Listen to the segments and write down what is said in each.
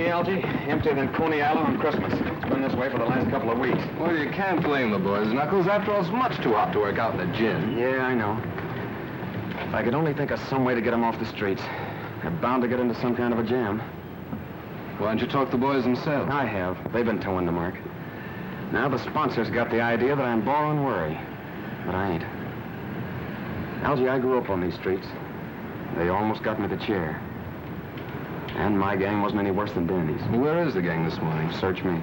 see, Algie? Emptier than Coney Island on Christmas. It's been this way for the last couple of weeks. Well, you can't blame the boys, Knuckles. After all, it's much too hot to work out in the gin. Yeah, I know. If I could only think of some way to get them off the streets. They're bound to get into some kind of a jam. Why don't you talk to the boys themselves? I have. They've been towing the mark. Now the sponsors got the idea that I'm borrowing worry. But I ain't. Algie, I grew up on these streets. They almost got me the chair. And my gang wasn't any worse than Danny's. Where is the gang this morning? Search me.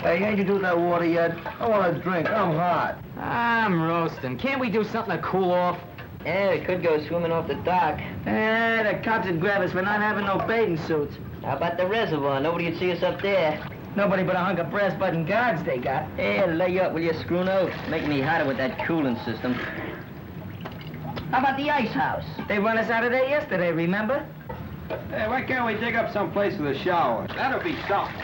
Hey, ain't you do that water yet? I want a drink. I'm hot. I'm roasting. Can't we do something to cool off? Yeah, we could go swimming off the dock. The cops would grab us for not having no bathing suits. How about the reservoir? Nobody'd see us up there. Nobody but a hunk of brass button guards they got. Hey, lay you up, will you, screw nose? Making me hotter with that cooling system. How about the ice house? They run us out of there yesterday, remember? Hey, why can't we dig up some place with a shower? That'll be something.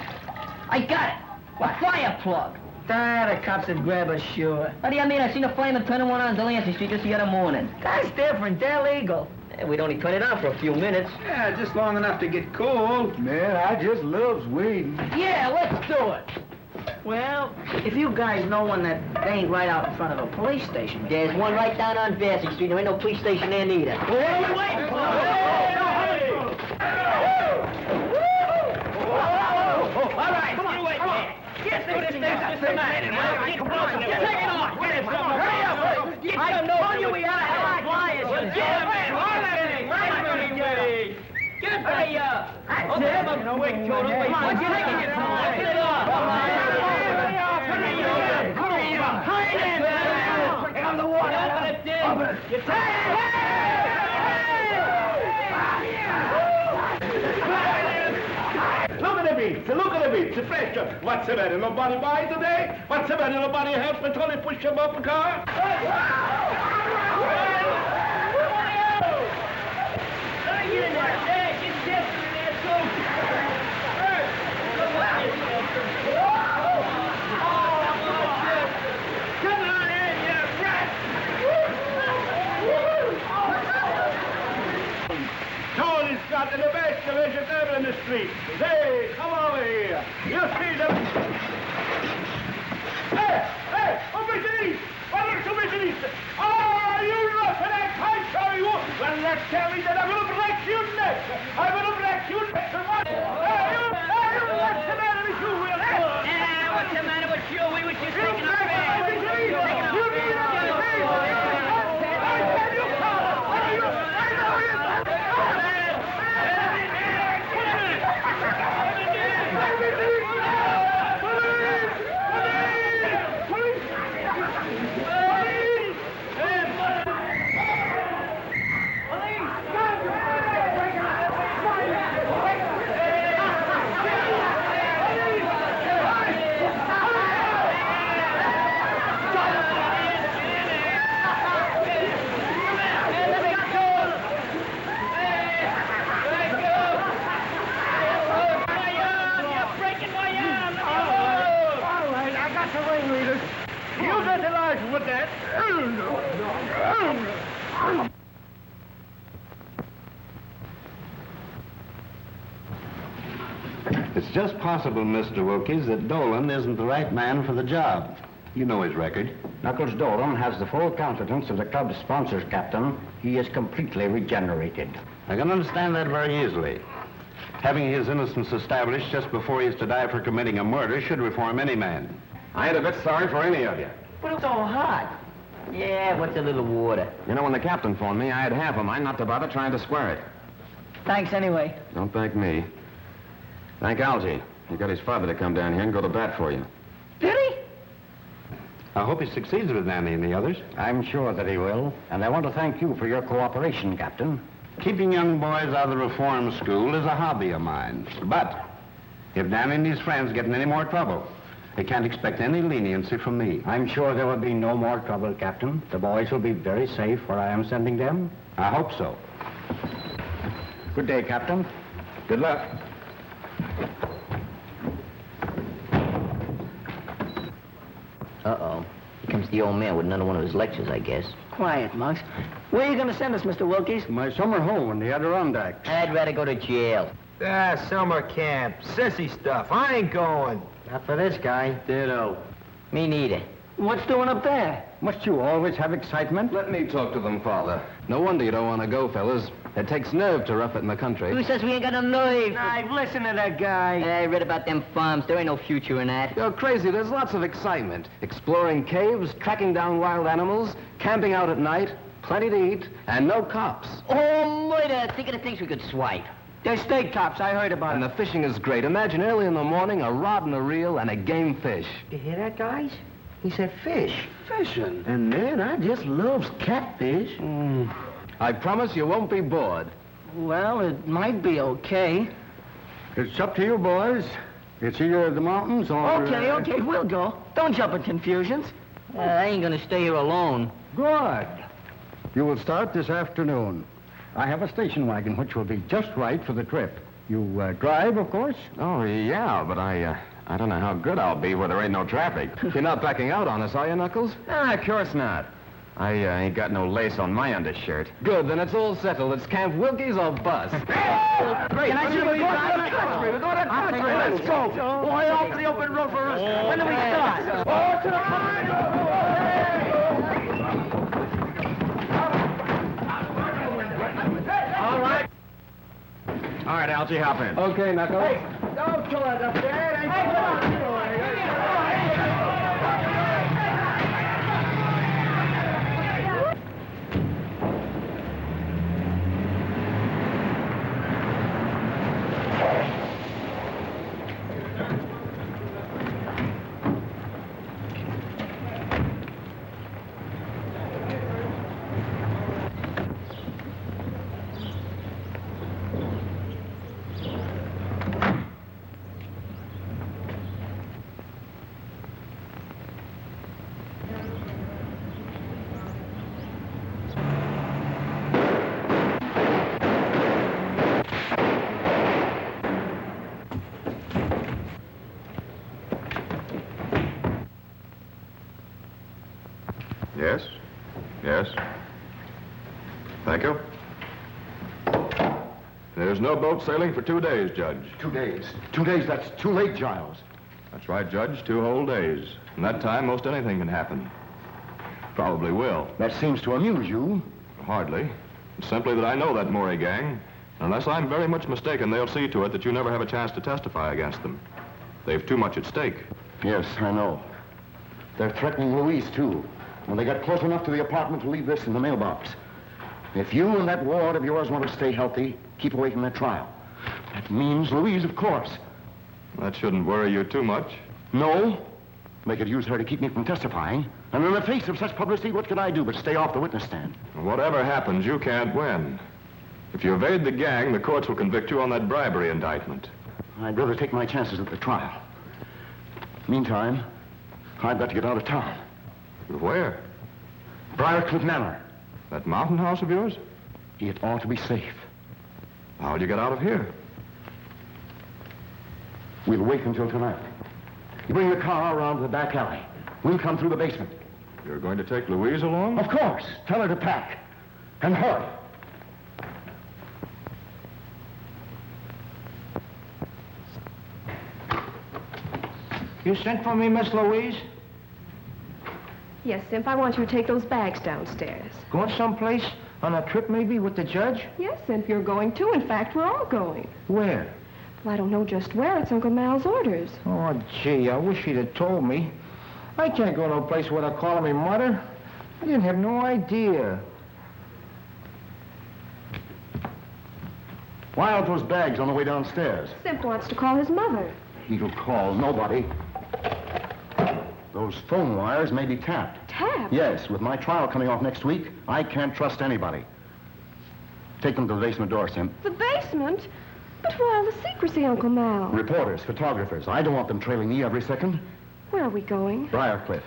I got it! What? Fire plug! The cops would grab us, sure. What do you mean? I seen a fireman turning one on Delancey Street just the other morning. That's different. They're legal. Yeah, we'd only turn it on for a few minutes. Yeah, just long enough to get cool. Man, I just loves weed. Yeah, let's do it! Well, if you guys know one that ain't right out in front of a police station. There's one right down on Vassy Street. There ain't no police station there neither. Wait! All right, come on, come on. Get this thing systematic. Get it off. Get it. Hurry up. I told you we had a hell of flyers. Yeah, man. Get it. Hey, I'll have a quick total. Come on, take it. Get it off. Hurry on the water. Open it, Dick. Open it. Look at the beach, the pressure. What's the matter? Nobody buy today? What's the matter? Nobody help me till they push him up the car? Come on in, you rat! Tony's got the best delicious ever in the street. Hey, come over here. You see them? Hey, overseas! Well, look, overseas! Oh, you roughneck! I tell you! Well, let's tell me that I'm going to break your neck! I'm going to break your neck! Hey, what's the matter with you, Will? Yeah, what's the matter with you? We were just taking a with that. It's just possible, Mr. Wilkes, that Dolan isn't the right man for the job. You know his record. Knuckles Dolan has the full confidence of the club's sponsors, Captain. He is completely regenerated. I can understand that very easily. Having his innocence established just before he is to die for committing a murder should reform any man. I ain't a bit sorry for any of you. But it's so hot. Yeah, what's a little water? You know, when the captain phoned me, I had half of mine not to bother trying to square it. Thanks anyway. Don't thank me. Thank Algie. He got his father to come down here and go to bat for you. Did he? I hope he succeeds with Nanny and the others. I'm sure that he will, and I want to thank you for your cooperation, Captain. Keeping young boys out of the reform school is a hobby of mine. But if Nanny and his friends get in any more trouble, they can't expect any leniency from me. I'm sure there will be no more trouble, Captain. The boys will be very safe where I am sending them. I hope so. Good day, Captain. Good luck. Uh-oh. Here comes the old man with another one of his lectures, I guess. Quiet, Monks. Where are you going to send us, Mr. Wilkies? My summer home in the Adirondacks. I'd rather go to jail. Ah, summer camp. Sissy stuff. I ain't going. Not for this guy. Ditto. Me neither. What's doing up there? Must you always have excitement? Let me talk to them, Father. No wonder you don't want to go, fellas. It takes nerve to rough it in the country. Who says we ain't got no nerve? I've listened to that guy. I read about them farms. There ain't no future in that. You're crazy. There's lots of excitement. Exploring caves, tracking down wild animals, camping out at night, plenty to eat, and no cops. Oh, murder! Think of the things we could swipe. They're state cops. I heard about And it. the fishing is great. Imagine early in the morning, a rod and a reel and a game fish. You hear that, guys? He said fish. Fishing? And man, I just loves catfish. I promise you won't be bored. Well, it might be okay. It's up to you, boys. It's either the mountains or... Okay, we'll go. Don't jump in confusions. I ain't gonna stay here alone. Good. You will start this afternoon. I have a station wagon which will be just right for the trip. You drive, of course? Oh, yeah, but I don't know how good I'll be where there ain't no traffic. You're not backing out on us, are you, Knuckles? Of course not. I ain't got no lace on my undershirt. Good, then it's all settled. It's Camp Wilkies or bust. Can I see what you got? We're going to country. Let's go. Boy, off to the open road for us. When do we start? Oh, to the All right, Algie, hop in. Okay, Knuckles. Don't kill it up there. Yes? Yes? Thank you. There's no boat sailing for 2 days, Judge. 2 days. 2 days, that's too late, Giles. That's right, Judge. 2 whole days. In that time, most anything can happen. Probably will. That seems to amuse you. Hardly. It's simply that I know that Murray gang. Unless I'm very much mistaken, they'll see to it that you never have a chance to testify against them. They've too much at stake. Yes, I know. They're threatening Louise, too. When they got close enough to the apartment to leave this in the mailbox. If you and that ward of yours want to stay healthy, keep away from that trial. That means Louise, of course. That shouldn't worry you too much. No. They could use her to keep me from testifying. And in the face of such publicity, what could I do but stay off the witness stand? Whatever happens, you can't win. If you evade the gang, the courts will convict you on that bribery indictment. I'd rather take my chances at the trial. Meantime, I've got to get out of town. Where? Briarcliff Manor. That mountain house of yours? It ought to be safe. How'd you get out of here? We'll wait until tonight. You bring the car around to the back alley. We'll come through the basement. You're going to take Louise along? Of course. Tell her to pack. And hurry. You sent for me, Miss Louise? Yes, Simp, I want you to take those bags downstairs. Going someplace? On a trip, maybe, with the judge? Yes, Simp, you're going too. In fact, we're all going. Where? Well, I don't know just where. It's Uncle Mal's orders. Oh, gee, I wish he'd have told me. I can't go to a place where they're calling me mother. I didn't have no idea. Why aren't those bags on the way downstairs? Simp wants to call his mother. He'll call nobody. Those phone wires may be tapped. Tapped? Yes, with my trial coming off next week, I can't trust anybody. Take them to the basement door, Simp. The basement? But why all the secrecy, Uncle Mal? Reporters, photographers. I don't want them trailing me every second. Where are we going? Briarcliff.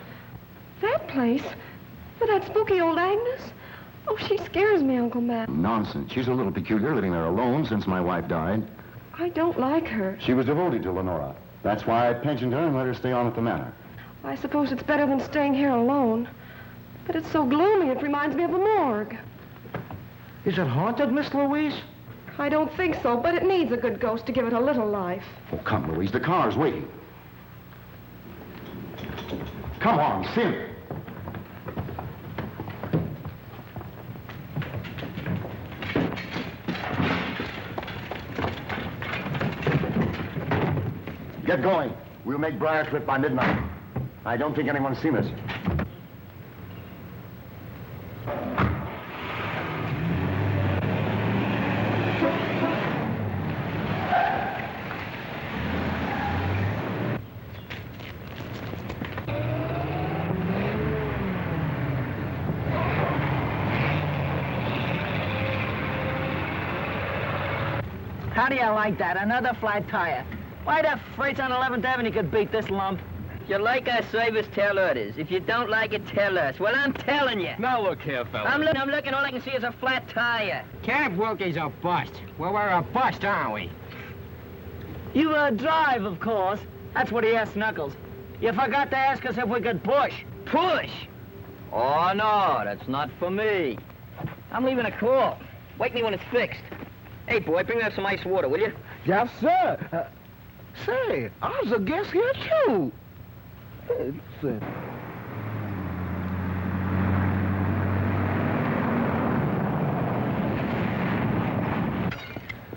That place? With that spooky old Agnes? Oh, she scares me, Uncle Matt. Nonsense. She's a little peculiar, living there alone since my wife died. I don't like her. She was devoted to Lenora. That's why I pensioned her and let her stay on at the manor. I suppose it's better than staying here alone. But it's so gloomy, it reminds me of a morgue. Is it haunted, Miss Louise? I don't think so, but it needs a good ghost to give it a little life. Oh, come, Louise. The car's waiting. Come on, Sim. Get going. We'll make Briarcliff by midnight. I don't think anyone's seen us. How do you like that? Another flat tire. Why the freights on 11th Avenue could beat this lump? If you like our service, tell others. If you don't like it, tell us. Well, I'm telling you. Now look here, fella. I'm looking, all I can see is a flat tire. Camp Wilkie's a bust. Well, we're a bust, aren't we? You drive, of course. That's what he asked Knuckles. You forgot to ask us if we could push. Push? Oh, no, that's not for me. I'm leaving a call. Wake me when it's fixed. Hey, boy, bring me up some ice water, will you? Yes, sir. Say, I was a guest here, too.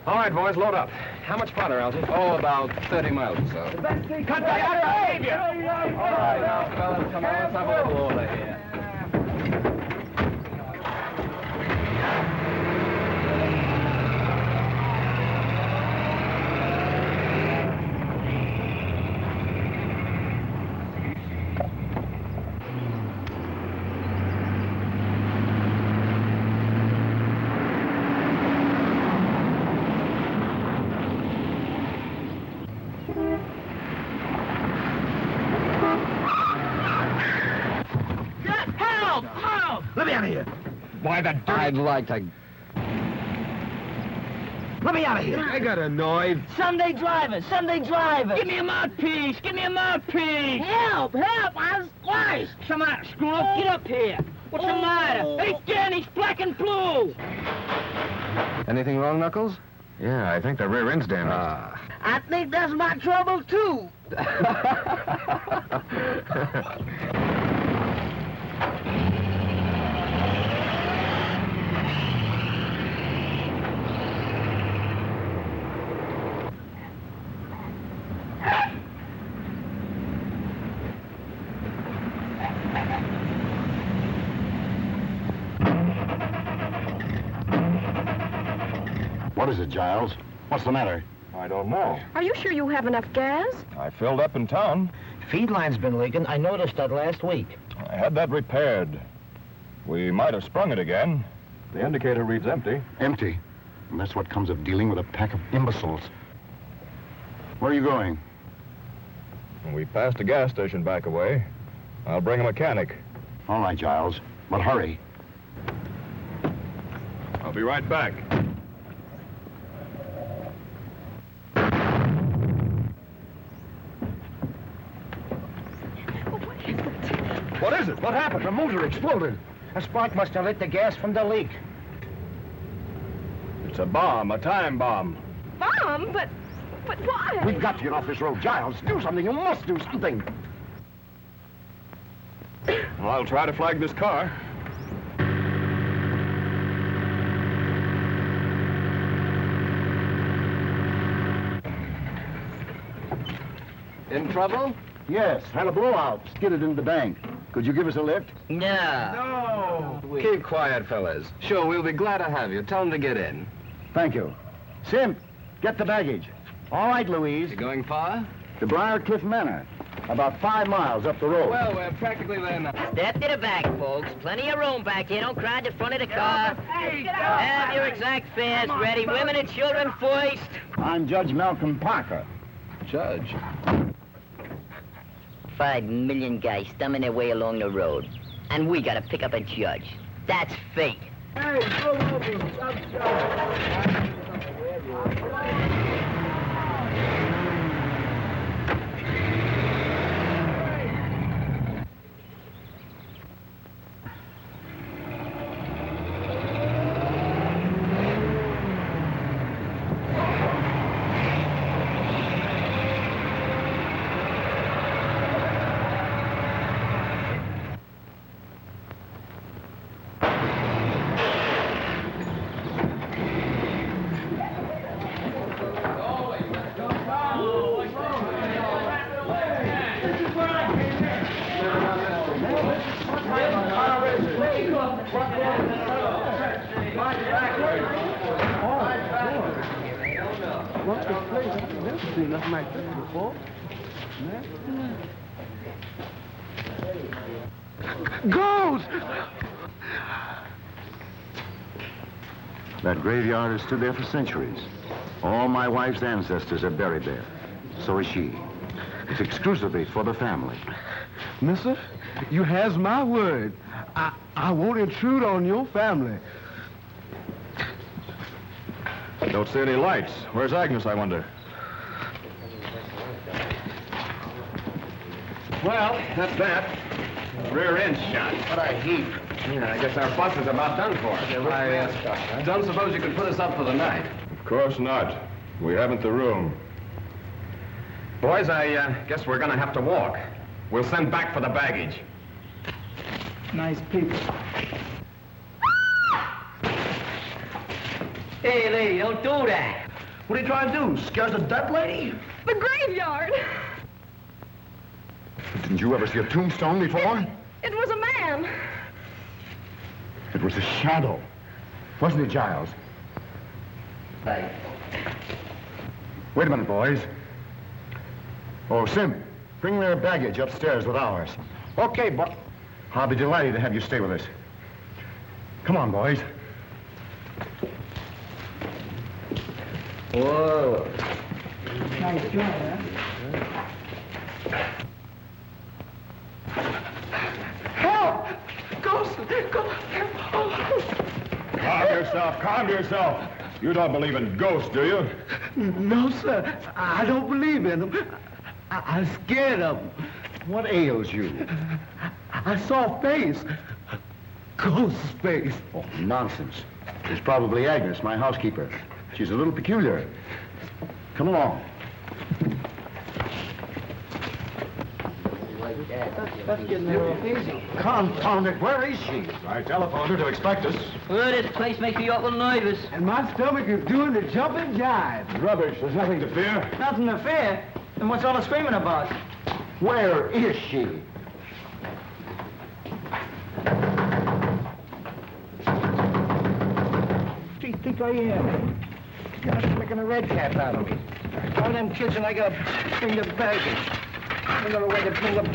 All right, boys, load up. How much farther, Algy? Oh, about 30 miles or so. The best thing... Cut back out of behavior! All right, now, fellas, come on, let's have a little order here. Why, the dirt... I'd like to... Let me out of here. I got annoyed. Sunday drivers, Sunday drivers. Give me a mouthpiece! Give me a mouthpiece! Help, I was squashed. Come on, screw up, get up here! What's the matter? Hey, Dan, he's black and blue! Anything wrong, Knuckles? Yeah, I think the rear end's damaged. I think that's my trouble, too. What is it, Giles? What's the matter? I don't know. Are you sure you have enough gas? I filled up in town. Feed line's been leaking. I noticed that last week. I had that repaired. We might have sprung it again. The indicator reads empty. Empty. And that's what comes of dealing with a pack of imbeciles. Where are you going? We passed a gas station back away. I'll bring a mechanic. All right, Giles. But hurry. I'll be right back. What is it? What happened? The motor exploded. A spark must have lit the gas from the leak. It's a bomb, a time bomb. Mom, but why? We've got to get off this road. Giles, do something. You must do something. Well, I'll try to flag this car. In trouble? Yes, had a blowout. Skidded into the bank. Could you give us a lift? No. Keep quiet, fellas. Sure, we'll be glad to have you. Tell them to get in. Thank you. Simp, get the baggage. All right, Louise. You going far? To Briarcliff Manor. About 5 miles up the road. Well, we're practically there now. Step to the back, folks. Plenty of room back here. Don't crowd the front of the car. Have your exact fares ready. Women and children first. I'm Judge Malcolm Parker. Judge. 5 million guys stumbling their way along the road. And we gotta pick up a judge. That's fate. Hey, go over. What's the place? I've never seen nothing like this before. Ghost! That graveyard has stood there for centuries. All my wife's ancestors are buried there. So is she. It's exclusively for the family. Mister, you has my word. I won't intrude on your family. Don't see any lights. Where's Agnes, I wonder? Well, that's that. Rear end shot. What a heap. Yeah, I guess our bus is about done for. I don't suppose you could put us up for the night. Of course not. We haven't the room. Boys, I guess we're gonna have to walk. We'll send back for the baggage. Nice people. Hey, lady, don't do that. What are you trying to do? Scares the dead lady? The graveyard. Didn't you ever see a tombstone before? It was a man. It was a shadow. Wasn't it, Giles? Right. Wait a minute, boys. Oh, Sim, bring their baggage upstairs with ours. Okay, but... I'll be delighted to have you stay with us. Come on, boys. Whoa. Nice job, huh? Help! Ghost! Calm yourself, calm yourself. You don't believe in ghosts, do you? No, sir. I don't believe in them. I'm scared of them. What ails you? I saw a face. A ghost's face. Oh, nonsense. It's probably Agnes, my housekeeper. She's a little peculiar. Come along. That's getting a little easy. Confound it, where is she? I telephoned her to expect us. Well, this place makes me awful nervous. And my stomach is doing the jumping jive. Rubbish, there's nothing to fear. Nothing to fear. Then what's all the screaming about? Where is she? What do you think I am? You're making a red cap out of me. All them kids and I gotta bring the baggage. Another way to bring them.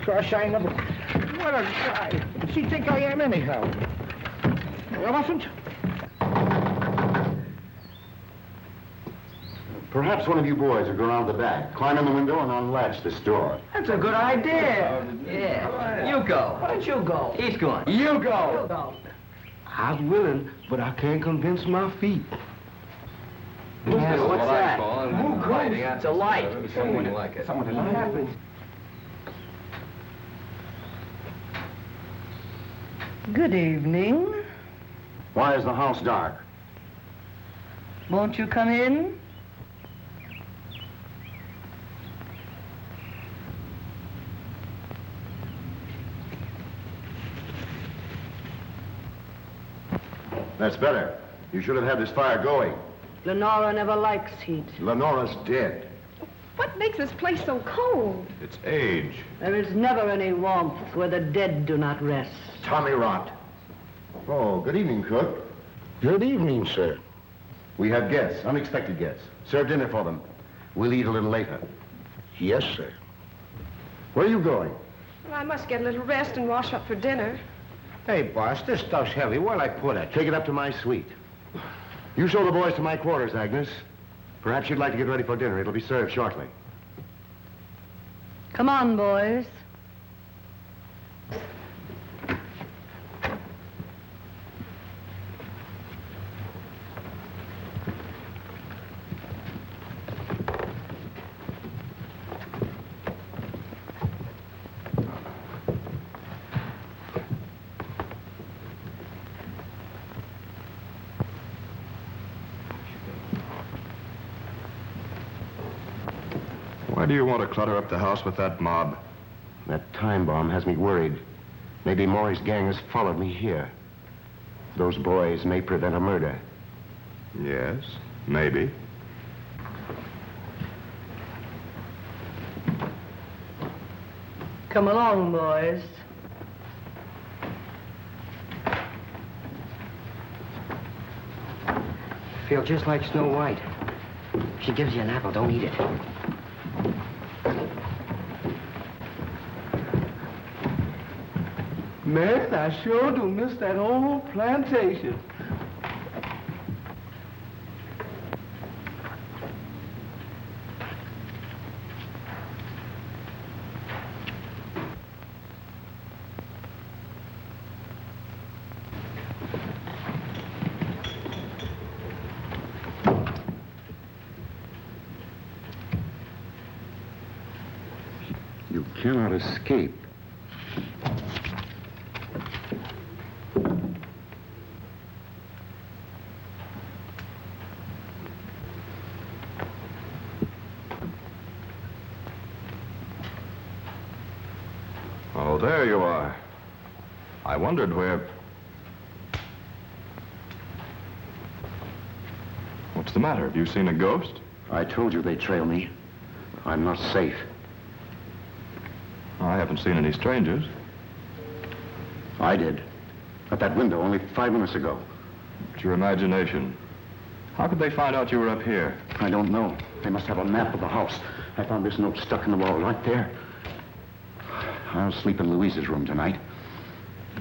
Gosh, I never... What a guy. What's he think I am anyhow? An elephant? Perhaps one of you boys will go around the back, climb in the window, and unlatch this door. That's a good idea. Yeah. You go. Why don't you go? He's going. You go. I'm willing, but I can't convince my feet. What's that? It's a light. Someone like it. What happened? Good evening. Why is the house dark? Won't you come in? That's better. You should have had this fire going. Lenora never likes heat. Lenora's dead. What makes this place so cold? It's age. There is never any warmth where the dead do not rest. Tommy rot. Oh, good evening, cook. Good evening, sir. We have guests, unexpected guests. Serve dinner for them. We'll eat a little later. Yes, sir. Where are you going? Well, I must get a little rest and wash up for dinner. Hey, boss, this stuff's heavy. Where'll I put it? Take it up to my suite. You show the boys to my quarters, Agnes. Perhaps you'd like to get ready for dinner. It'll be served shortly. Come on, boys. do you want to clutter up the house with that mob? That time bomb has me worried. Maybe Maury's gang has followed me here. Those boys may prevent a murder. Yes, maybe. Come along, boys. Feel just like Snow White. If she gives you an apple, don't eat it. Man, I sure do miss that old plantation. You cannot escape. Oh, there you are. I wondered where... What's the matter? Have you seen a ghost? I told you they'd trail me. I'm not safe. I haven't seen any strangers. I did. At that window only 5 minutes ago. It's your imagination. How could they find out you were up here? I don't know. They must have a map of the house. I found this note stuck in the wall right there. I'll sleep in Louise's room tonight.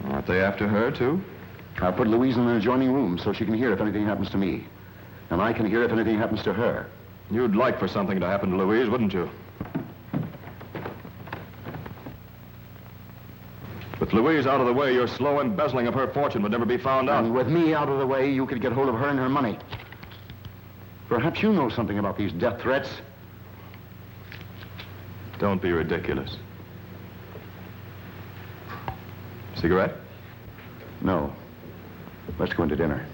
Aren't they after her, too? I'll put Louise in an adjoining room so she can hear if anything happens to me. And I can hear if anything happens to her. You'd like for something to happen to Louise, wouldn't you? With Louise out of the way, your slow embezzling of her fortune would never be found out. And with me out of the way, you could get hold of her and her money. Perhaps you know something about these death threats. Don't be ridiculous. Cigarette? No. Let's go into dinner.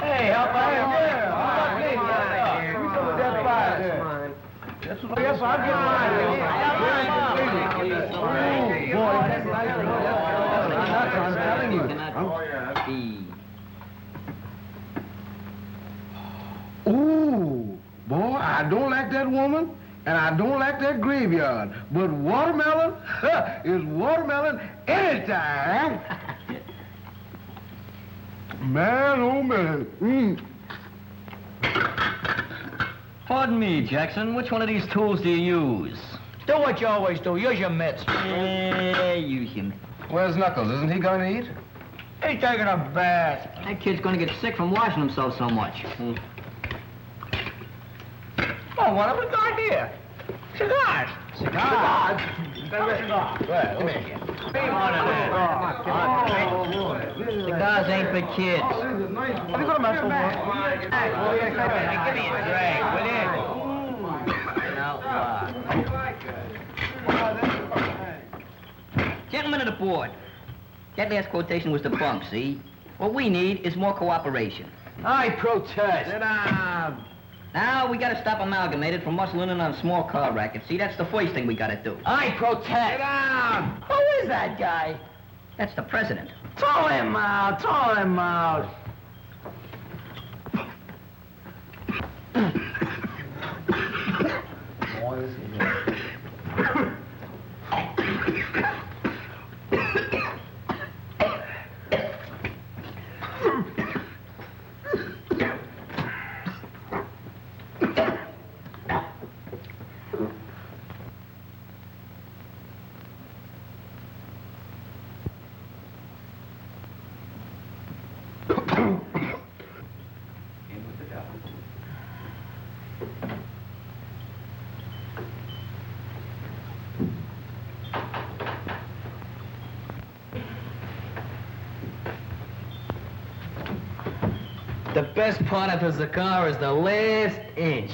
Hey, help out here. Yes, I'll get mine. Boy, that's nice. I'm telling you. Ooh, boy, I don't like that woman, and I don't like that graveyard. But watermelon is watermelon anytime. Man, oh man. Pardon me, Jackson. Which one of these tools do you use? Do what you always do. Use your mitts. Use him. Where's Knuckles? Isn't he going to eat? He's taking a bath. That kid's gonna get sick from washing himself so much. Oh, what have we got here? Cigars. Cigars? Well, come here. Cigars ain't for kids. Have you got a mess for one? Give me a drink, will you? Gentlemen of the board, that last quotation was the bunk, see? What we need is more cooperation. I protest. Sit down. Now, we gotta stop Amalgamated from muscling in on small car rackets. See, that's the first thing we gotta do. I protest. Sit down. Who is that guy? That's the president. Throw him out. Throw him out. The best part of the cigar is the last inch.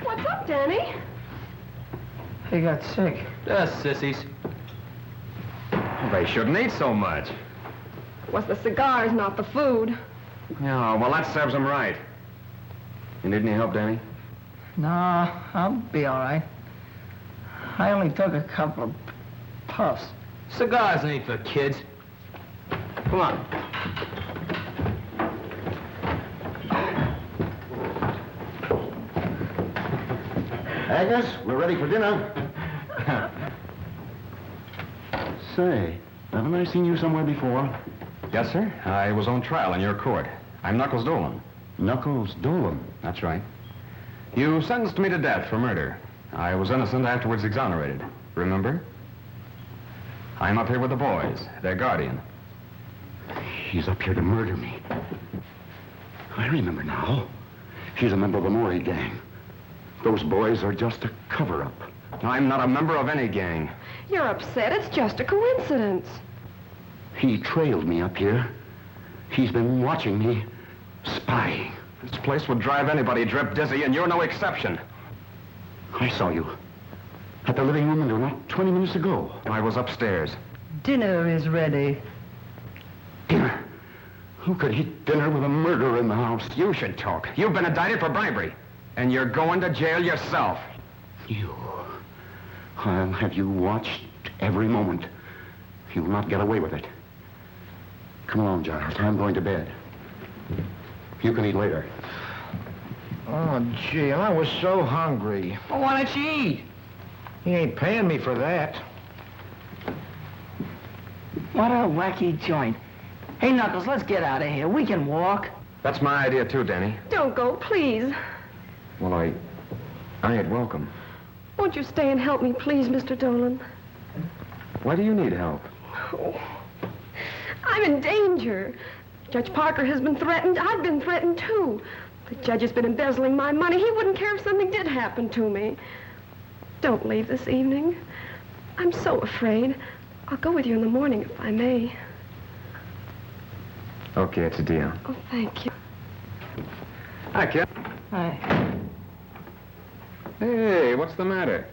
What's up, Danny? He got sick. Sissies. They shouldn't eat so much. It was the cigars, not the food. Yeah, well, that serves them right. You need any help, Danny? No, I'll be all right. I only took a couple of puffs. Cigars ain't for kids. Come on. Agnes, we're ready for dinner. Say, haven't I seen you somewhere before? Yes, sir. I was on trial in your court. I'm Knuckles Dolan. Knuckles Dolan? That's right. You sentenced me to death for murder. I was innocent, afterwards exonerated. Remember? I'm up here with the boys, their guardian. He's up here to murder me. I remember now. He's a member of the Maury gang. Those boys are just a cover-up. I'm not a member of any gang. You're upset. It's just a coincidence. He trailed me up here. He's been watching me, spying. This place would drive anybody drip dizzy, and you're no exception. I saw you at the living room window not 20 minutes ago. I was upstairs. Dinner is ready. Dinner? Who could eat dinner with a murderer in the house? You should talk. You've been indicted for bribery, and you're going to jail yourself. You. I'll have you watched every moment. You'll not get away with it. Come along, Giles. I'm going to bed. You can eat later. Oh, gee, I was so hungry. Well, why don't you eat? He ain't paying me for that. What a wacky joint. Hey, Knuckles, let's get out of here. We can walk. That's my idea, too, Danny. Don't go, please. Well, I ain't welcome. Won't you stay and help me, please, Mr. Dolan? Why do you need help? Oh, I'm in danger. Judge Parker has been threatened. I've been threatened, too. The judge has been embezzling my money. He wouldn't care if something did happen to me. Don't leave this evening. I'm so afraid. I'll go with you in the morning, if I may. Okay, it's a deal. Oh, thank you. Hi, kid. Hi. Hey, what's the matter?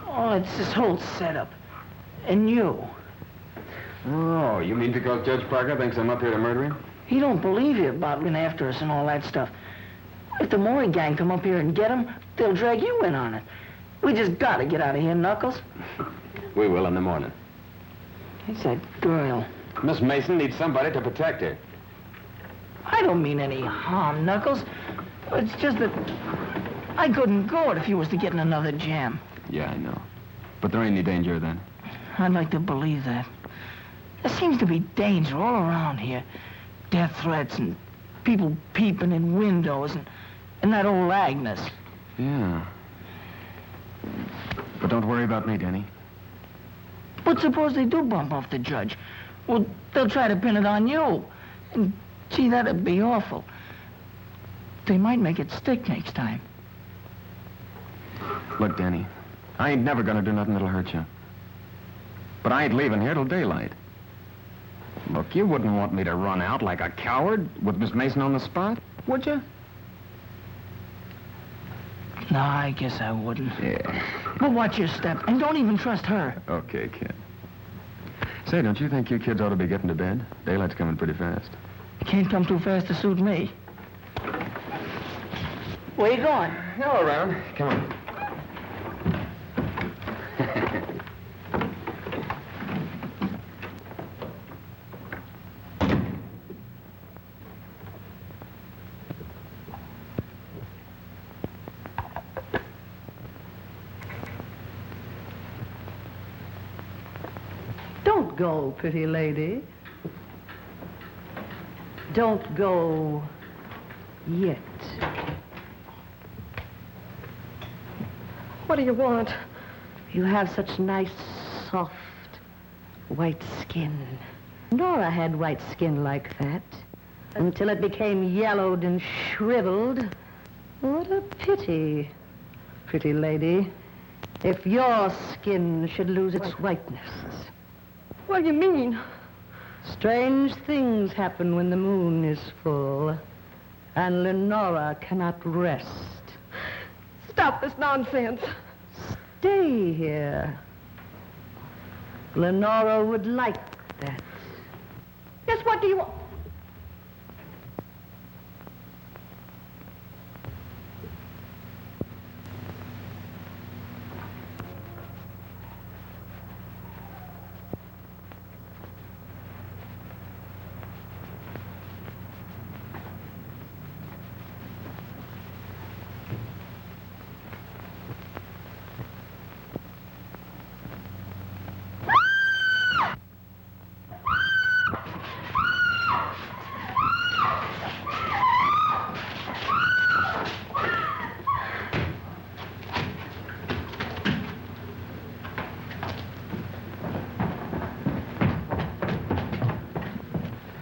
Oh, it's this whole setup. And you. Oh, you mean because Judge Parker thinks I'm up here to murder him? He don't believe you about being after us and all that stuff. If the Maury gang come up here and get him, they'll drag you in on it. We just gotta get out of here, Knuckles. We will in the morning. It's that girl. Miss Mason needs somebody to protect her. I don't mean any harm, Knuckles. It's just that I couldn't go it if you was to get in another jam. Yeah, I know. But there ain't any danger then. I'd like to believe that. There seems to be danger all around here. Death threats and people peeping in windows and that old Agnes. Yeah. But don't worry about me, Danny. But suppose they do bump off the judge? Well, they'll try to pin it on you. And, gee, that'd be awful. They might make it stick next time. Look, Danny, I ain't never gonna do nothing that'll hurt you. But I ain't leaving here till daylight. Look, you wouldn't want me to run out like a coward with Miss Mason on the spot, would you? No, I guess I wouldn't. Yeah. But watch your step, and don't even trust her. Okay, kid. Say, don't you think you kids ought to be getting to bed? Daylight's coming pretty fast. Can't come too fast to suit me. Where you going? Go around. Come on. Don't go, pretty lady. Don't go yet. What do you want? You have such nice, soft, white skin. Nora had white skin like that until it became yellowed and shriveled. What a pity, pretty lady, if your skin should lose its whiteness. What do you mean? Strange things happen when the moon is full, and Lenora cannot rest. Stop this nonsense. Stay here. Lenora would like that. Yes, what do you want?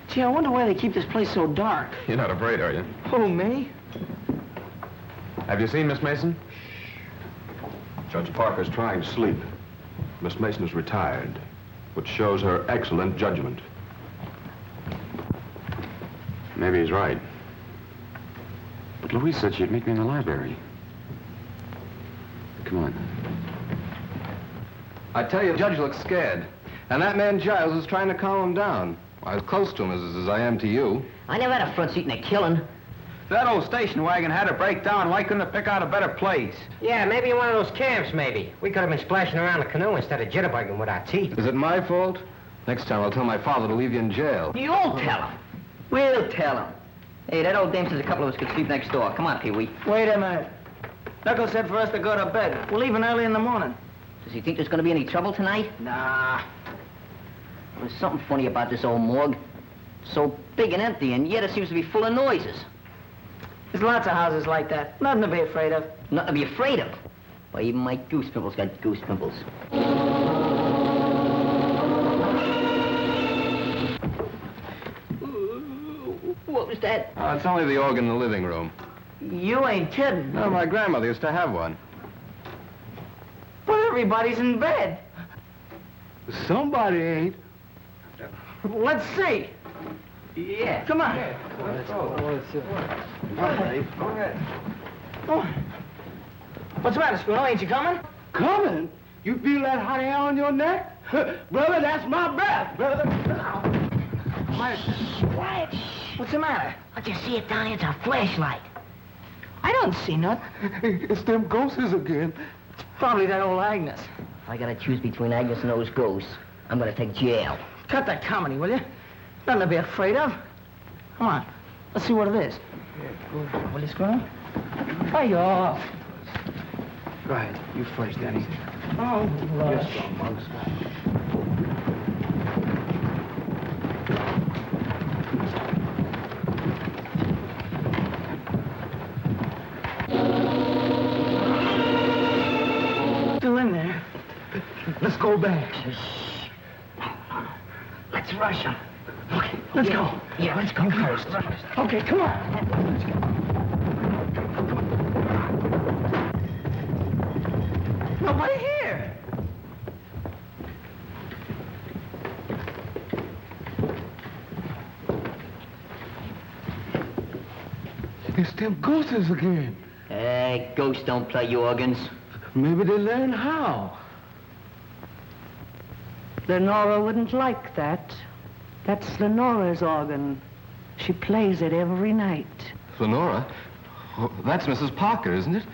Gee, I wonder why they keep this place so dark. You're not afraid, are you? Who, me? Have you seen Miss Mason? Judge Parker's trying to sleep. Miss Mason is retired, which shows her excellent judgment. Maybe he's right. But Louise said she'd meet me in the library. Come on. I tell you, the judge looks scared. And that man Giles is trying to calm him down. I was close to him as I am to you. I never had a front seat in a killing. If that old station wagon had to break down, why couldn't it pick out a better place? Yeah, maybe in one of those camps, maybe. We could have been splashing around the canoe instead of jitterbugging with our teeth. Is it my fault? Next time I'll tell my father to leave you in jail. You'll tell him. We'll tell him. Hey, that old dame says a couple of us could sleep next door. Come on, Pee-wee. Wait a minute. Knuckles said for us to go to bed. We're leaving early in the morning. Does he think there's going to be any trouble tonight? Nah. There's something funny about this old morgue. So big and empty, and yet it seems to be full of noises. There's lots of houses like that. Nothing to be afraid of. Nothing to be afraid of. Why, even my goose pimples got goose pimples. What was that? Oh, it's only the organ in the living room. You ain't kidding. No, my grandmother used to have one. But everybody's in bed. Somebody ain't. Let's see. Yeah. Come on. Let's go. Go ahead. Oh. What's the matter, Squirrel? Ain't you coming? Coming? You feel that hot air on your neck? Brother, that's my breath, brother. Quiet. What's the matter? What you see it down here? It's a flashlight. I don't see nothing. It's them ghosts again. Probably that old Agnes. If I gotta choose between Agnes and those ghosts, I'm gonna take jail. Cut that comedy, will you? Nothing to be afraid of. Come on. Let's see what it is. Will you, Squirrel? Fire off. Go ahead. You first, Danny. Oh, Yes, strong monks. Still in there. Let's go back. Let's rush him. Okay, let's go. Yeah, let's go first. Okay, come on. Let's go. Nobody here. It's them ghosts again. Hey, ghosts don't play organs. Maybe they learn how. Lenora wouldn't like that. That's Lenora's organ. She plays it every night. Lenora? Oh, that's Mrs. Parker, isn't it?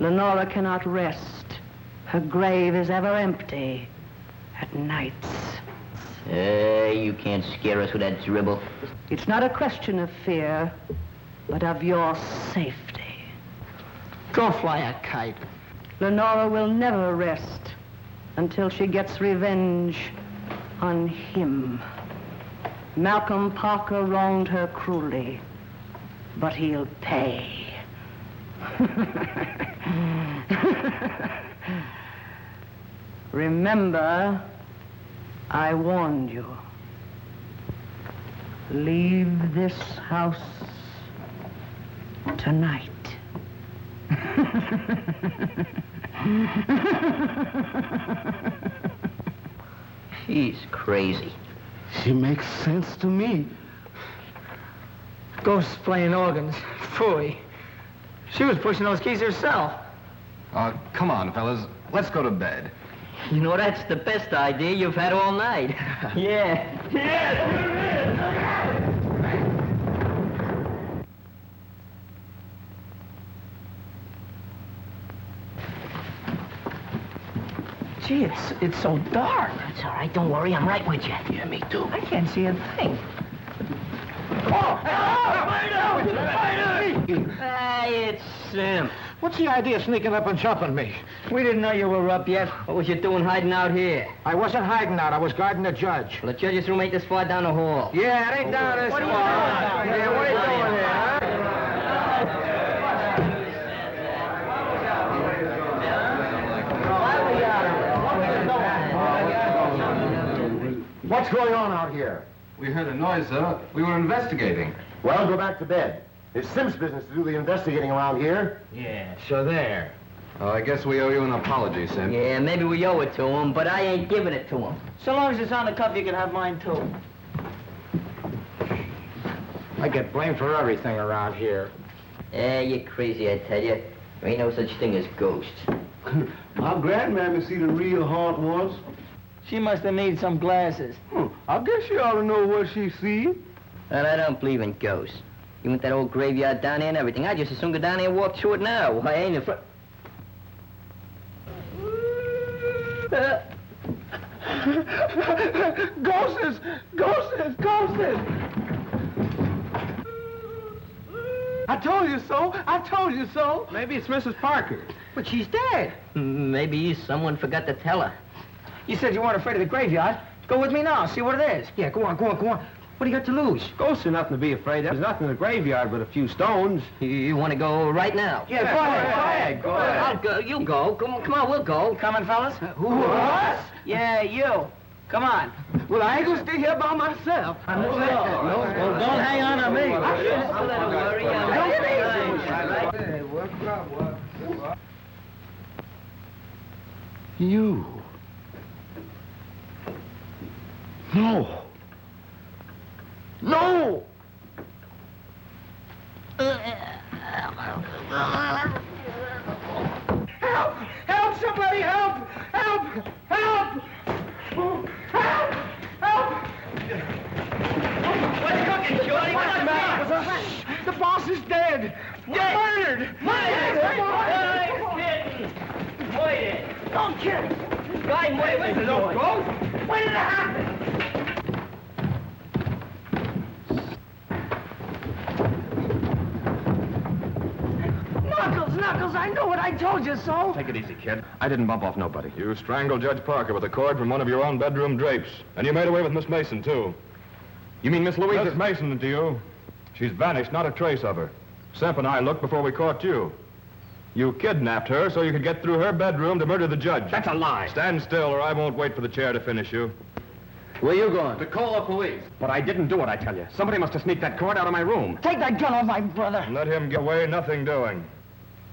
Lenora cannot rest. Her grave is ever empty at nights. Hey, you can't scare us with that dribble. It's not a question of fear, but of your safety. Go fly a kite. Lenora will never rest until she gets revenge on him. Malcolm Parker wronged her cruelly, but he'll pay. Remember, I warned you. Leave this house tonight. She's crazy. She makes sense to me. Ghosts playing organs. Phooey. She was pushing those keys herself. Come on, fellas. Let's go to bed. You know, that's the best idea you've had all night. Yeah. Gee, it's so dark. That's all right. Don't worry. I'm right with you. Yeah, me too. I can't see a thing. It's Sim. What's the idea of sneaking up and jumping me? We didn't know you were up yet. What was you doing hiding out here? I wasn't hiding out. I was guarding the judge. Well, the judge's room ain't this far down the hall. Yeah, it ain't down this far. Yeah, what are you doing here, huh? What's going on out here? We heard a noise, sir. We were investigating. Well, go back to bed. It's Sim's business to do the investigating around here. Yeah, so there. Oh, I guess we owe you an apology, Sim. Yeah, maybe we owe it to him, but I ain't giving it to him. So long as it's on the cuff, you can have mine, too. I get blamed for everything around here. Yeah, you're crazy, I tell you. There ain't no such thing as ghosts. I'm glad Mammy see the real haunt ones. She must have made some glasses. I guess she ought to know what she see. And I don't believe in ghosts. You want that old graveyard down there and everything. I just as soon go down there and walk through it now. I ain't afraid. Ghosts! Ghosts! Ghosts! I told you so! I told you so! Maybe it's Mrs. Parker. But she's dead. Maybe someone forgot to tell her. You said you weren't afraid of the graveyard. Go with me now, see what it is. Yeah, go on. What do you got to lose? Ghosts are nothing to be afraid of. There's nothing in the graveyard but a few stones. You want to go right now? Yeah, go ahead. Go ahead. I'll go. You go. Come on, we'll go. Coming, fellas? Who, us? Yeah, you. Come on. Well, I ain't gonna stay here by myself. Well, don't hang on to me. I'll let her worry. You. No. No! Help! Help! Somebody help! Help! Help! Help! Help! What's cooking, Shorty? What's the matter? The boss is dead! Murdered! Wait! Don't kill him! Guy, wait, where's the no ghost? When did it happen? Knuckles, I know it. I told you so. Take it easy, kid. I didn't bump off nobody. You strangled Judge Parker with a cord from one of your own bedroom drapes. And you made away with Miss Mason, too. You mean Miss Louise? Miss Mason to you. She's vanished, not a trace of her. Semp and I looked before we caught you. You kidnapped her so you could get through her bedroom to murder the judge. That's a lie. Stand still or I won't wait for the chair to finish you. Where you going? To call the police. But I didn't do it, I tell you. Somebody must have sneaked that cord out of my room. Take that gun off my brother. And let him get away, nothing doing.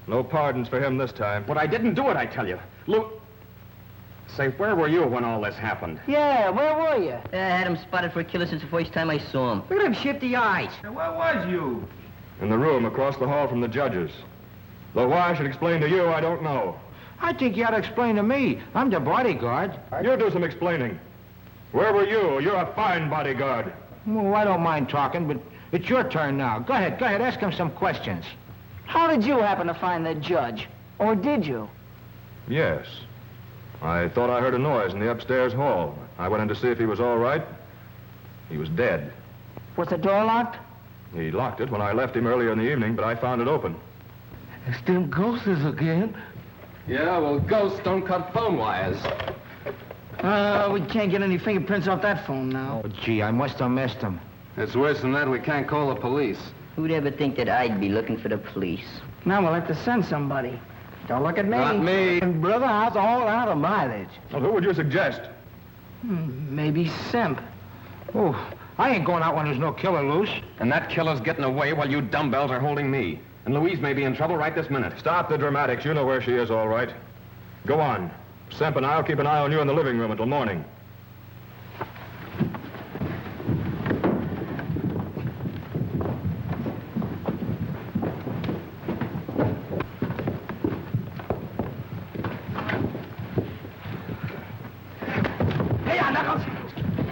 No pardons for him this time. But I didn't do it, I tell you. Say, where were you when all this happened? Yeah, where were you? I had him spotted for a killer since the first time I saw him. Look at him shifty eyes. Where was you? In the room across the hall from the judges. Though why I should explain to you, I don't know. I think you ought to explain to me. I'm the bodyguard. You do some explaining. Where were you? You're a fine bodyguard. Well, I don't mind talking, but it's your turn now. Go ahead, ask him some questions. How did you happen to find the judge? Or did you? Yes. I thought I heard a noise in the upstairs hall. I went in to see if he was all right. He was dead. Was the door locked? He locked it when I left him earlier in the evening, but I found it open. It's them ghosts again. Yeah, well, ghosts don't cut phone wires. We can't get any fingerprints off that phone now. Oh, gee, I must have missed him. It's worse than that. We can't call the police. Who'd ever think that I'd be looking for the police? Now we'll have to send somebody. Don't look at me. Not me. And brother, I was all out of mileage. Well, who would you suggest? Maybe Simp. Oh, I ain't going out when there's no killer loose. And that killer's getting away while you dumbbells are holding me. And Louise may be in trouble right this minute. Stop the dramatics. You know where she is, all right. Go on. Semp and I'll keep an eye on you in the living room until morning.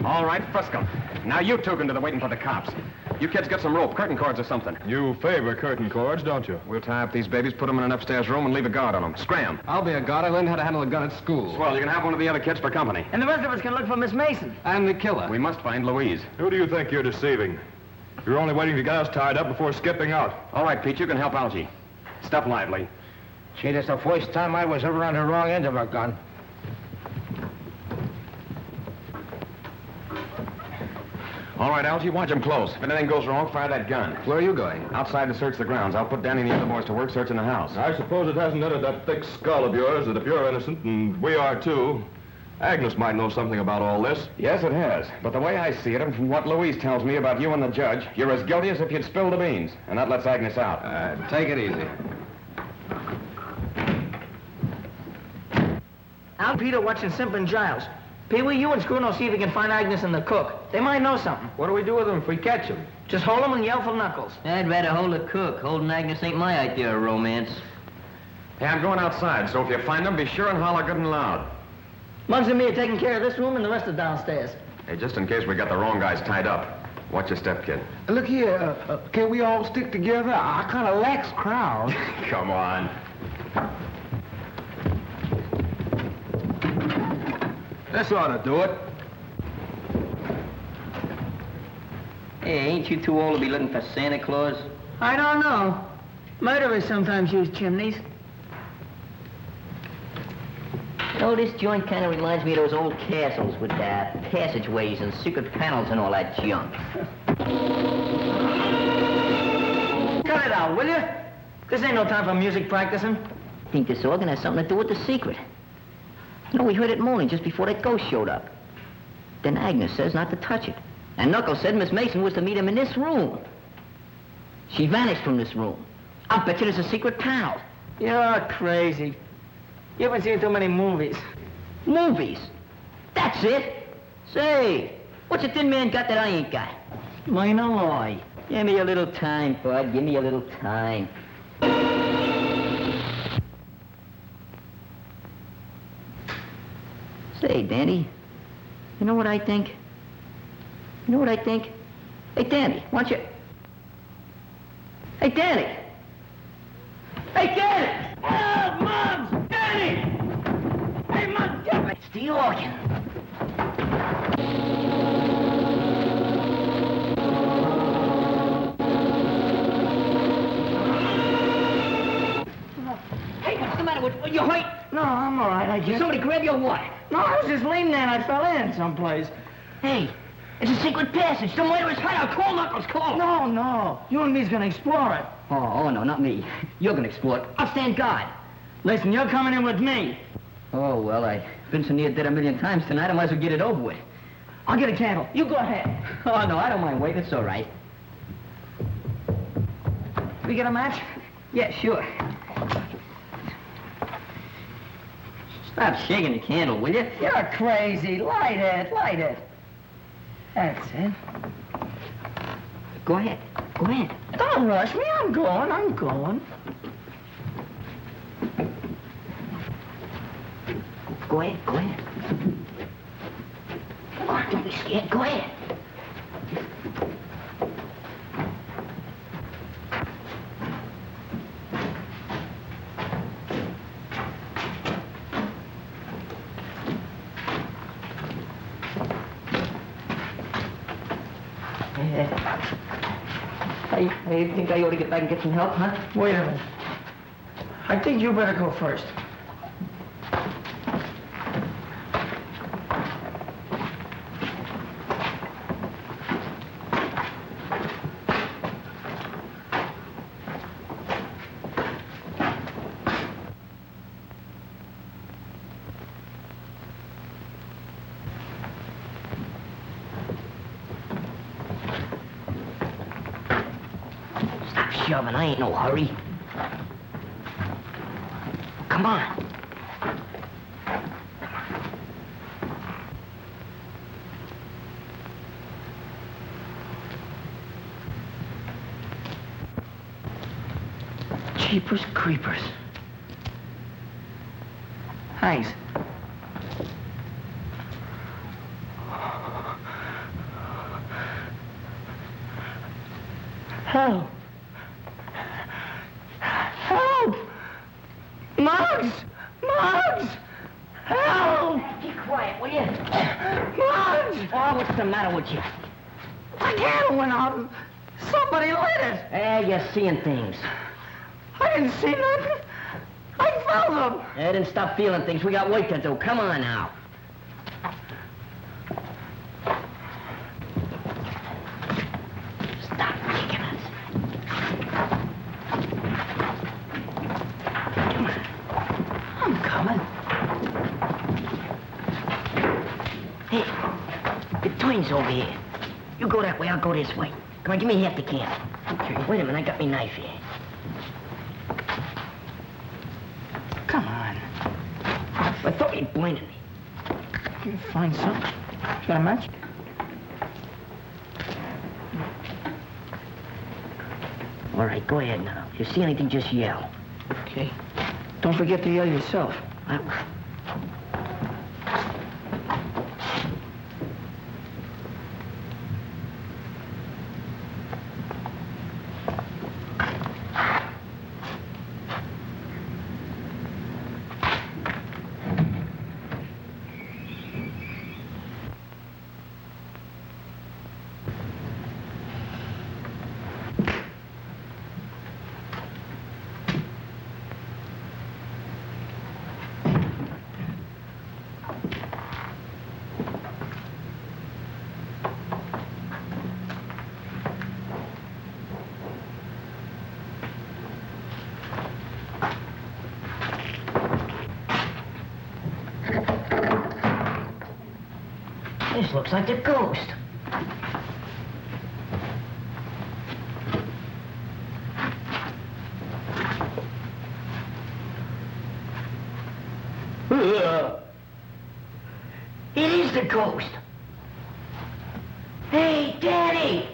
All right, Frisco. Now you two can do the waiting for the cops. You kids get some rope, curtain cords or something. You favor curtain cords, don't you? We'll tie up these babies, put them in an upstairs room, and leave a guard on them. Scram. I'll be a guard. I learned how to handle a gun at school. Well, you can have one of the other kids for company. And the rest of us can look for Miss Mason. I'm the killer. We must find Louise. Who do you think you're deceiving? You're only waiting to get us tied up before skipping out. All right, Pete, you can help Algie. Step lively. Gee, that's the first time I was ever on the wrong end of a gun. All right, Algie, watch him close. If anything goes wrong, fire that gun. Where are you going? Outside to search the grounds. I'll put Danny and the other boys to work searching the house. I suppose it hasn't entered that thick skull of yours that if you're innocent, and we are too, Agnes might know something about all this. Yes, it has. But the way I see it, and from what Louise tells me about you and the judge, you're as guilty as if you'd spilled the beans. And that lets Agnes out. Take it easy. I'm Peter watching Simp and Giles. Pee-wee, you and Scruno see if you can find Agnes and the cook. They might know something. What do we do with them if we catch them? Just hold them and yell for Knuckles. I'd rather hold the cook. Holding Agnes ain't my idea of romance. Hey, I'm going outside, so if you find them, be sure and holler good and loud. Muggs and me are taking care of this room and the rest are downstairs. Hey, just in case we got the wrong guys tied up. Watch your step, kid. Look here, can we all stick together? I kind of lax crowd. Come on. This ought to do it. Hey, ain't you too old to be looking for Santa Claus? I don't know. Murderers sometimes use chimneys. Oh, this joint kind of reminds me of those old castles with passageways and secret panels and all that junk. Cut it out, will you? This ain't no time for music practicing. I think this organ has something to do with the secret. You know, we heard it moaning just before that ghost showed up. Then Agnes says not to touch it. And Knuckles said Miss Mason was to meet him in this room. She vanished from this room. I'll bet you there's a secret panel. You're crazy. You haven't seen too many movies. Movies? That's it. Say, what's a thin man got that I ain't got? Mine alloy. Give me a little time, bud. Give me a little time. Say, Danny, you know what I think? You know what I think? Hey, Danny, why don't you... Hey, Danny! Hey, Danny! Oh, Muggs! Danny! Hey, Muggs, get it! It's the organ. Hey, what's the matter with you? Hurt? No, I'm all right, I Did guess. somebody grab you or what? No, I was just leaning there and I fell in someplace. Hey, it's a secret passage. The murderer's hideout. Call Knuckles, call him. No. You and me's gonna explore it. Oh, no, not me. You're gonna explore it. I'll stand guard. Listen, you're coming in with me. Oh, well, I've been so near dead a million times tonight, I might as well get it over with. I'll get a candle. You go ahead. Oh, no, I don't mind waiting. It's all right. We get a match? Yeah, sure. Stop shaking the candle, will you? You're crazy. Light it, light it. That's it. Go ahead. Go ahead. Don't rush me. I'm going. Go ahead, go ahead. Come on, don't be scared. Go ahead. I think I ought to get back and get some help, huh? Wait a minute. I think you better go first. shoving. I ain't no hurry. Come on. Jeepers creepers. Thanks. Help! Help! Muggs! Muggs! Help! Keep quiet, will you? Muggs! Oh, what's the matter with you? The candle went out. Somebody lit it. Hey, you're seeing things. I didn't see nothing. I felt them. Hey, then stop feeling things. We got work to do. Come on now. Stop kicking us. Come on. I'm coming. Hey, the twins over here. You go that way, I'll go this way. Come on, give me half the can. Okay. Wait a minute, I got my knife here. Come on. I thought you'd blinded me. Can you find some? Got a match? All right, go ahead now. If you see anything, just yell. Okay. Don't forget to yell yourself. This looks like a ghost. It is the ghost. Hey, Danny!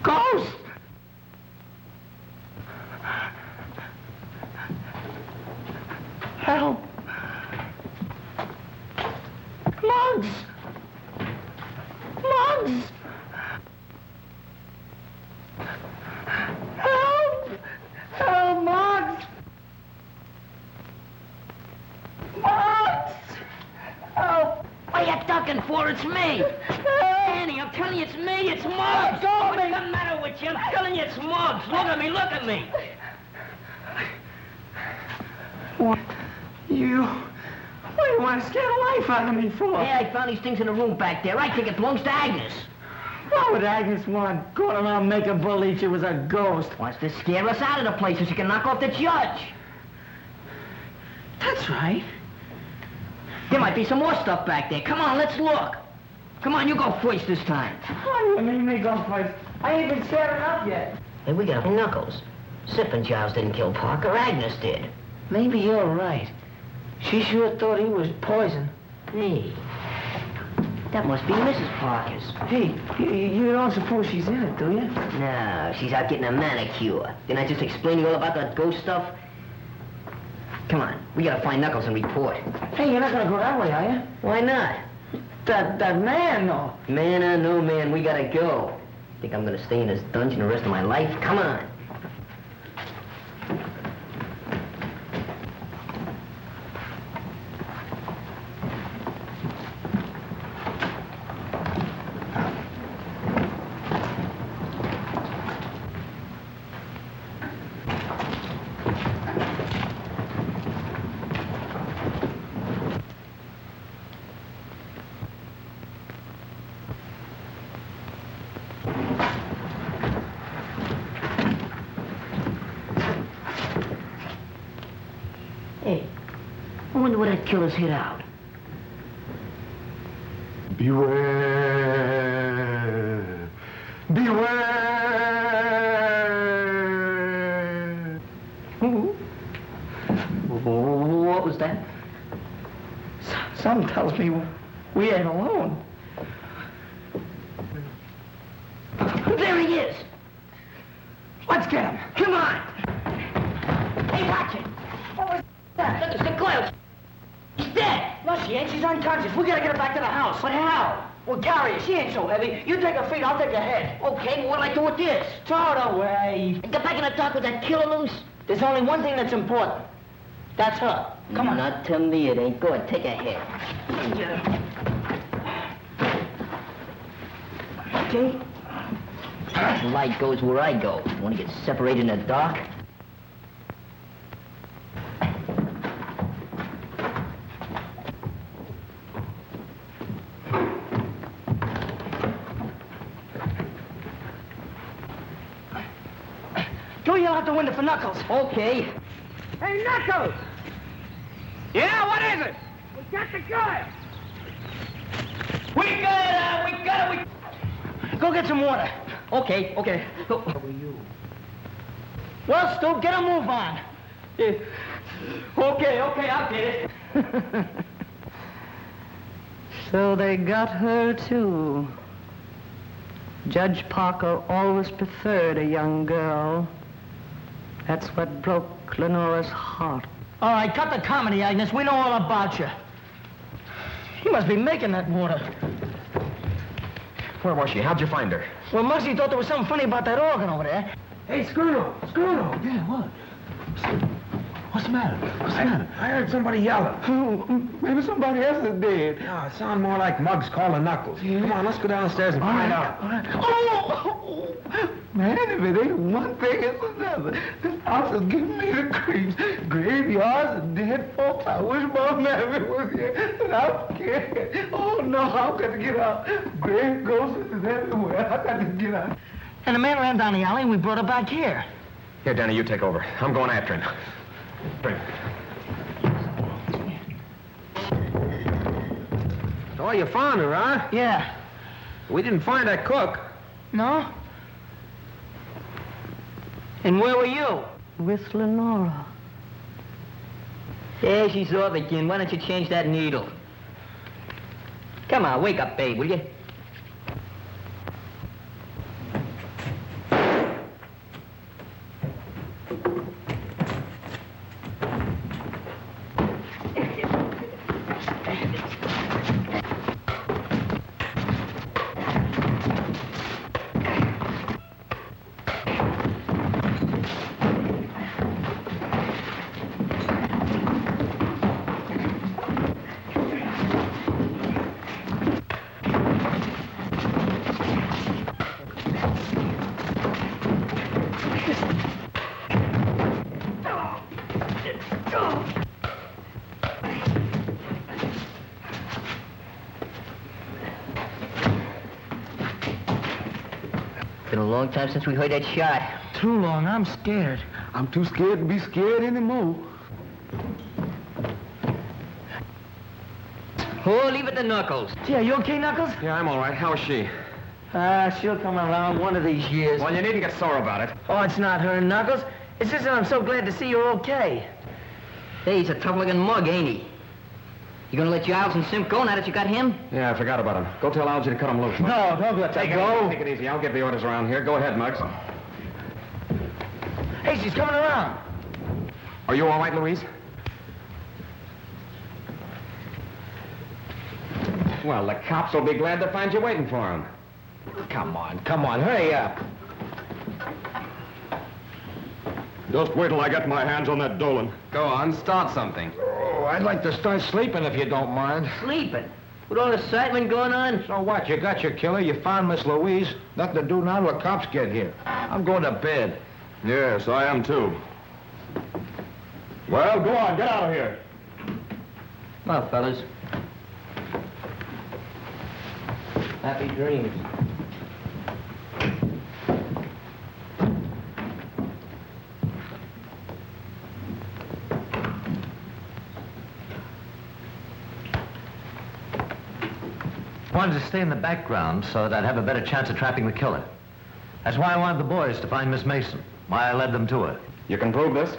Ghost! Help! Muggs! Muggs! Help! Help, Muggs! Muggs! Help! What are you ducking for? It's me! Danny, I'm telling you it's me! It's Muggs! What's the matter with you? I'm telling you it's Muggs! Look at me! Look at me! What? What do you want to scare the life out of me for? Hey, I found these things in the room back there. I think it belongs to Agnes. What would Agnes want? Going around making believe she was a ghost. Wants to scare us out of the place so she can knock off the judge. That's right. There might be some more stuff back there. Come on, let's look. Come on, you go first this time. What do you mean me go first? I ain't even set it up yet. Hey, we got Knuckles. Sippin' Giles didn't kill Parker. Agnes did. Maybe you're right. She sure thought he was poison. Hey, that must be Mrs. Parker's. Hey, you don't suppose she's in it, do you? No, she's out getting a manicure. Didn't I just explain to you all about that ghost stuff? Come on, we gotta find Knuckles and report. Hey, you're not gonna go that way, are you? Why not? That man, though. Man or no man, we gotta go. Think I'm gonna stay in this dungeon the rest of my life? Come on. wonder where that killer's hid out. Beware. Beware. What was that? Something tells me we ain't alone. There he is! Let's get him. Come on! Hey, watch it! What was that? Look, it's the Coyle. She's dead! No, she ain't. She's unconscious. We gotta get her back to the house. But how? We'll carry her. She ain't so heavy. You take her feet, I'll take her head. Okay, well, what'll I do with this? Throw it away. Get back in the dark with that killer loose? There's only one thing that's important. That's her. Come on. Not to me, it ain't. Go ahead, take her head. Okay. The light goes where I go. Want to get separated in the dark? Go yell out the window for Knuckles. Okay. Hey, Knuckles! Yeah, what is it? We got the guy! We got it. Go get some water. Okay. Go. Well, Stu, get a move on. Okay, I'll get it. So they got her, too. Judge Parker always preferred a young girl. That's what broke Lenora's heart. All right, cut the comedy, Agnes. We know all about you. He must be making that water. Where was she? How'd you find her? Well, Muggsy thought there was something funny about that organ over there. Hey, Scruno! Yeah, what? What's the matter? I heard somebody yelling. Maybe somebody else is dead. No, it sounded more like Muggs calling Knuckles. Come on, let's go downstairs and find out. All right. Oh! Man, if it ain't one thing, it's another. This house is giving me the creeps. Graveyards and dead folks. I wish Mom Mammy was here. And I'm scared. Oh, no, I've got to get out. Grave ghosts is everywhere. I've got to get out. And the man ran down the alley and we brought her back here. Here, Danny, you take over. I'm going after him. Bring. Oh, you found her, huh? Yeah. We didn't find that cook. No? And where were you? With Lenora. Yeah, she's off again. Why don't you change that needle? Come on, wake up, babe, will you? Been a long time since we heard that shot. Too long. I'm scared. I'm too scared to be scared anymore. Oh, leave it to Knuckles. Yeah, you okay, Knuckles? Yeah, I'm all right. How is she? She'll come around one of these years. Well, you needn't get sore about it. Oh, it's not her, Knuckles. It's just that I'm so glad to see you're okay. Hey, he's a tough-looking mug, ain't he? You gonna let Giles and Simp go now that you got him? Yeah, I forgot about him. Go tell Algie to cut him loose. No, don't let that go. Take it easy. I'll give the orders around here. Go ahead, Muggs. Hey, she's coming around. Are you all right, Louise? Well, the cops will be glad to find you waiting for them. Come on, hurry up. Just wait till I get my hands on that Dolan. Go on, start something. Oh, I'd like to start sleeping if you don't mind. Sleeping? With all the excitement going on? So what? You got your killer, you found Miss Louise. Nothing to do now till the cops get here. I'm going to bed. Yes, I am too. Well, go on, get out of here. Well, fellas. Happy dreams. Wanted to stay in the background so that I'd have a better chance of trapping the killer. That's why I wanted the boys to find Miss Mason. Why I led them to her. You can prove this?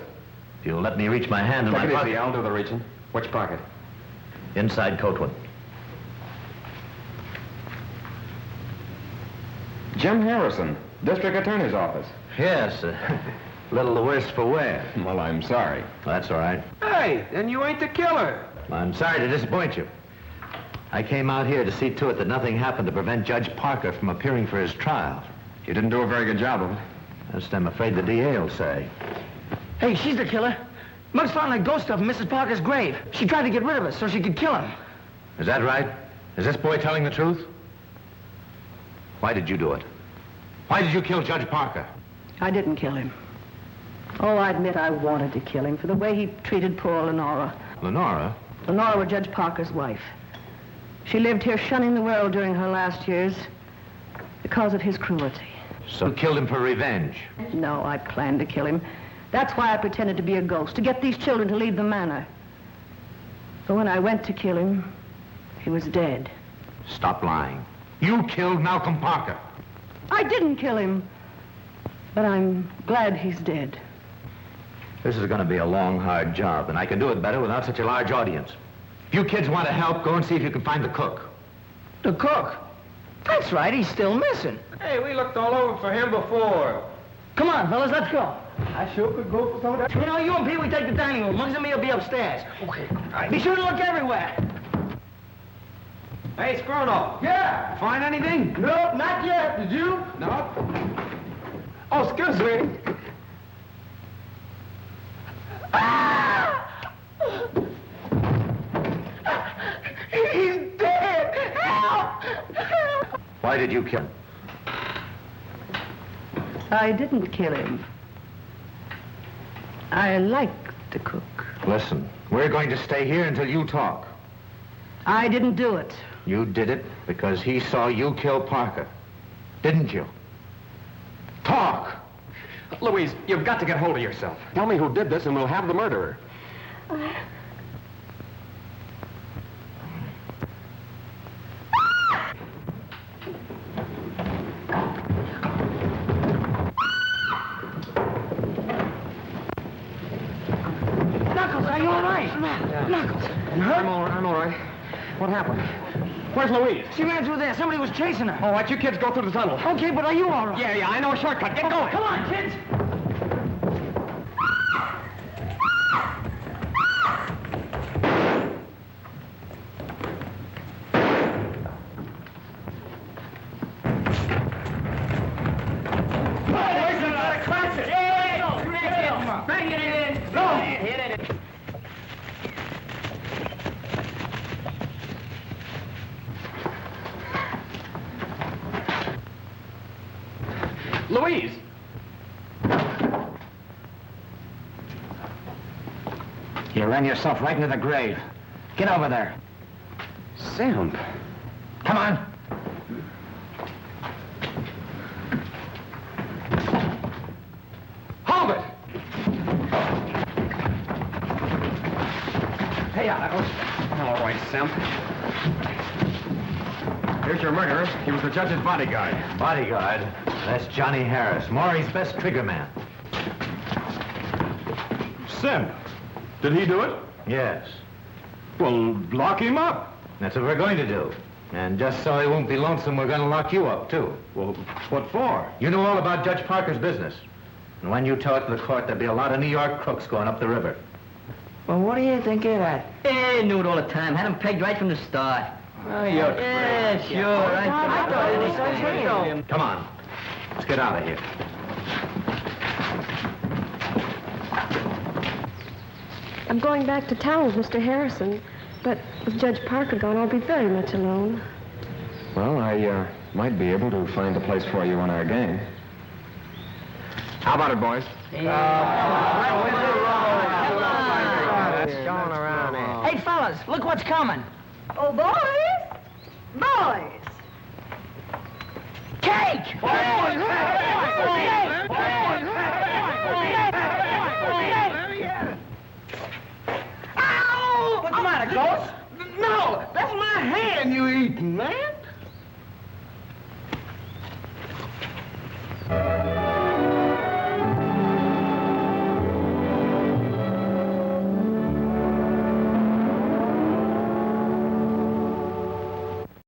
If you'll let me reach my hand in my pocket. pocket. Easy, I'll do the reaching. Which pocket? Inside coat one. Jim Harrison, District Attorney's Office. Yes, a little the worse for wear. Well, I'm sorry. That's all right. Hey, then you ain't the killer. I'm sorry to disappoint you. I came out here to see to it that nothing happened to prevent Judge Parker from appearing for his trial. You didn't do a very good job of it. That's what I'm afraid the DA will say. Hey, she's the killer. Muggs found that ghost stuff in Mrs. Parker's grave. She tried to get rid of us so she could kill him. Is that right? Is this boy telling the truth? Why did you do it? Why did you kill Judge Parker? I didn't kill him. Oh, I admit I wanted to kill him for the way he treated poor Lenora. Lenora? Lenora was Judge Parker's wife. She lived here shunning the world during her last years because of his cruelty. So you killed him for revenge? No, I planned to kill him. That's why I pretended to be a ghost, to get these children to leave the manor. But when I went to kill him, he was dead. Stop lying. You killed Malcolm Parker. I didn't kill him, but I'm glad he's dead. This is going to be a long, hard job, and I can do it better without such a large audience. If you kids want to help, go and see if you can find the cook. The cook? That's right, he's still missing. Hey, we looked all over for him before. Come on, fellas, let's go. I sure could go for some of that. You know, you and Pete, we take the dining room. Muggs and me will be upstairs. Okay. Be sure to look everywhere. Hey, Scrono. Yeah. Find anything? Nope, not yet. Did you? No. Oh, excuse me. He's dead! Help! Why did you kill him? I didn't kill him. I liked the cook. Listen, we're going to stay here until you talk. I didn't do it. You did it because he saw you kill Parker. Didn't you? Talk! Louise, you've got to get hold of yourself. Tell me who did this and we'll have the murderer. Knuckles, are you all right? Knuckles. I'm all right. What happened? Where's Louise? She ran through there. Somebody was chasing her. All right, you kids go through the tunnel. Okay, but are you all right? Yeah, I know a shortcut. Get going. Come on, kids. Louise! You ran yourself right into the grave. Get over there. Sam. Come on. Hold it! Hey, Knuckles. All right, Sam. Here's your murderer. He was the judge's bodyguard. Bodyguard? That's Johnny Harris, Maury's best trigger man. Sim, did he do it? Yes. Well, lock him up. That's what we're going to do. And just so he won't be lonesome, we're going to lock you up, too. Well, what for? You know all about Judge Parker's business. And when you tell it to the court, there'll be a lot of New York crooks going up the river. Well, what do you think of that? Hey, knew it all the time. Had him pegged right from the start. Oh, you're Yeah, sure. I thought it was real. Come on. Let's get out of here. I'm going back to town with Mr. Harrison, but with Judge Parker gone, I'll be very much alone. Well, I might be able to find a place for you on our gang. How about it, boys? Hey, fellas, look what's coming. Oh, boys! Boys! Cake! Hey!